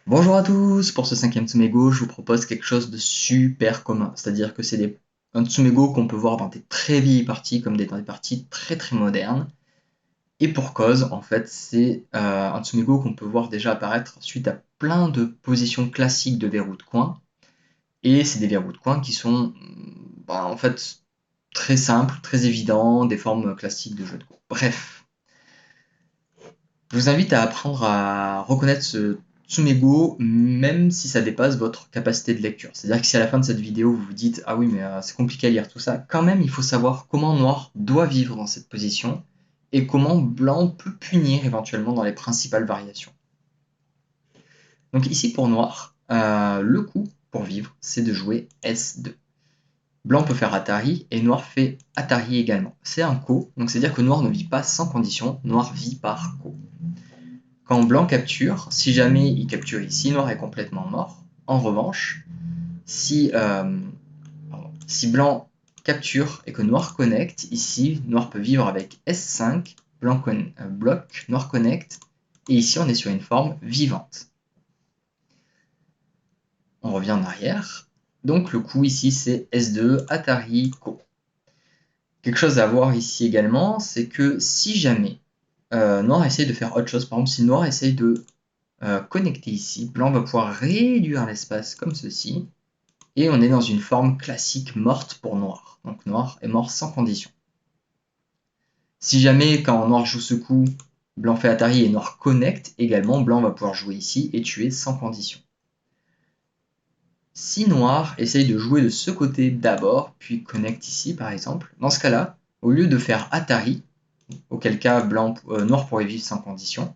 Bonjour à tous, pour ce cinquième Tsumego, je vous propose quelque chose de super commun, c'est-à-dire que c'est un Tsumego qu'on peut voir dans des très vieilles parties comme dans des parties très très modernes, et pour cause, en fait, c'est un Tsumego qu'on peut voir déjà apparaître suite à plein de positions classiques de verrou de coin, et c'est des verrous de coin qui sont en fait très simples, très évidents, des formes classiques de jeu de Go. Bref, je vous invite à apprendre à reconnaître ce Tsumego, même si ça dépasse votre capacité de lecture. C'est-à-dire que si à la fin de cette vidéo vous vous dites «Ah oui, mais c'est compliqué à lire tout ça», quand même il faut savoir comment noir doit vivre dans cette position et comment blanc peut punir éventuellement dans les principales variations. Donc ici pour noir, le coup pour vivre, c'est de jouer S2. Blanc peut faire Atari et noir fait Atari également. C'est un ko, donc c'est-à-dire que noir ne vit pas sans condition, noir vit par ko. Quand blanc capture, si jamais il capture ici, noir est complètement mort. En revanche, si blanc capture et que noir connecte, ici, noir peut vivre avec S5, blanc bloque, noir connecte, et ici on est sur une forme vivante. On revient en arrière. Donc le coup ici c'est S2, Atari, Ko. Quelque chose à voir ici également, c'est que si jamais noir essaye de faire autre chose, par exemple si noir essaye de connecté ici, blanc va pouvoir réduire l'espace comme ceci, et on est dans une forme classique morte pour noir. Donc noir est mort sans condition. Si jamais, quand noir joue ce coup, blanc fait Atari et noir connecte, également, blanc va pouvoir jouer ici et tuer sans condition. Si noir essaye de jouer de ce côté d'abord, puis connecte ici par exemple, dans ce cas-là, au lieu de faire Atari, auquel cas noir pourrait vivre sans condition,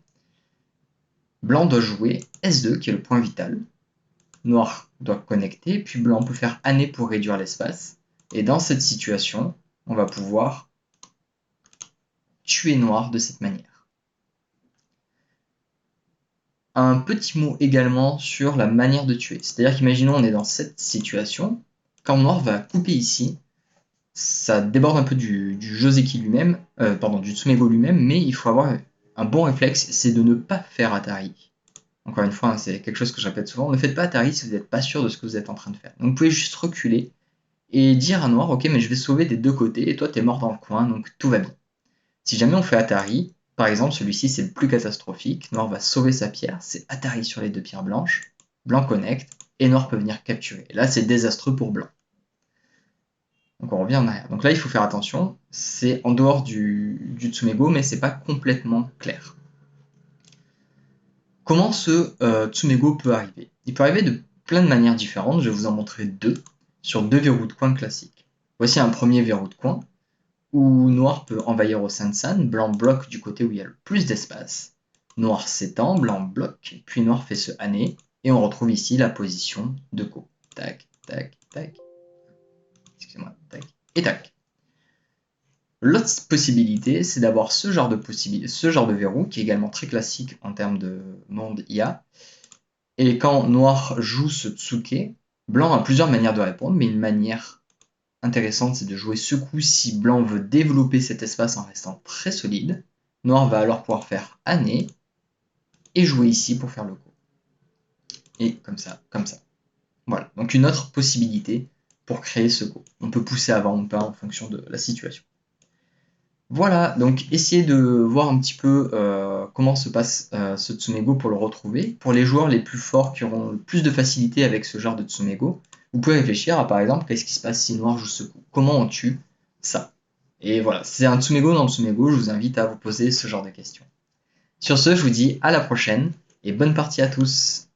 blanc doit jouer S2, qui est le point vital, noir doit connecter, puis blanc peut faire année pour réduire l'espace. Et dans cette situation, on va pouvoir tuer noir de cette manière. Un petit mot également sur la manière de tuer. C'est-à-dire qu'imaginons on est dans cette situation, quand noir va couper ici, ça déborde un peu du Joseki lui-même, du Tsumego lui-même, mais il faut avoir un bon réflexe, c'est de ne pas faire Atari. Encore une fois, c'est quelque chose que je répète souvent, ne faites pas Atari si vous n'êtes pas sûr de ce que vous êtes en train de faire. Donc vous pouvez juste reculer et dire à noir, ok, mais je vais sauver des deux côtés, et toi t'es mort dans le coin, donc tout va bien. Si jamais on fait Atari, par exemple, celui-ci c'est le plus catastrophique, noir va sauver sa pierre, c'est Atari sur les deux pierres blanches, blanc connecte, et noir peut venir capturer. Et là c'est désastreux pour blanc. Donc on revient en arrière. Donc là il faut faire attention, c'est en dehors du Tsumego, mais c'est pas complètement clair. Comment ce Tsumego peut arriver? Il peut arriver de plein de manières différentes, je vais vous en montrer deux, sur deux verrous de coin classiques. Voici un premier verrou de coin, où noir peut envahir au San-San, blanc bloque du côté où il y a le plus d'espace, noir s'étend, blanc bloque, puis noir fait ce année, et on retrouve ici la position de Ko. Tac, tac, tac, excusez-moi, tac, et tac. L'autre possibilité, c'est d'avoir ce genre de verrou, qui est également très classique en termes de monde IA, et quand noir joue ce Tsuke, blanc a plusieurs manières de répondre, mais une manière intéressante, c'est de jouer ce coup si blanc veut développer cet espace en restant très solide. Noir va alors pouvoir faire année et jouer ici pour faire le coup. Et comme ça, comme ça. Voilà, donc une autre possibilité pour créer ce coup. On peut pousser avant ou pas en fonction de la situation. Voilà, donc essayez de voir un petit peu comment se passe ce Tsumego pour le retrouver. Pour les joueurs les plus forts qui auront le plus de facilité avec ce genre de Tsumego, vous pouvez réfléchir à par exemple qu'est-ce qui se passe si noir joue ce coup. Comment on tue ça? Et voilà, c'est un Tsumego dans le Tsumego, je vous invite à vous poser ce genre de questions. Sur ce, je vous dis à la prochaine et bonne partie à tous.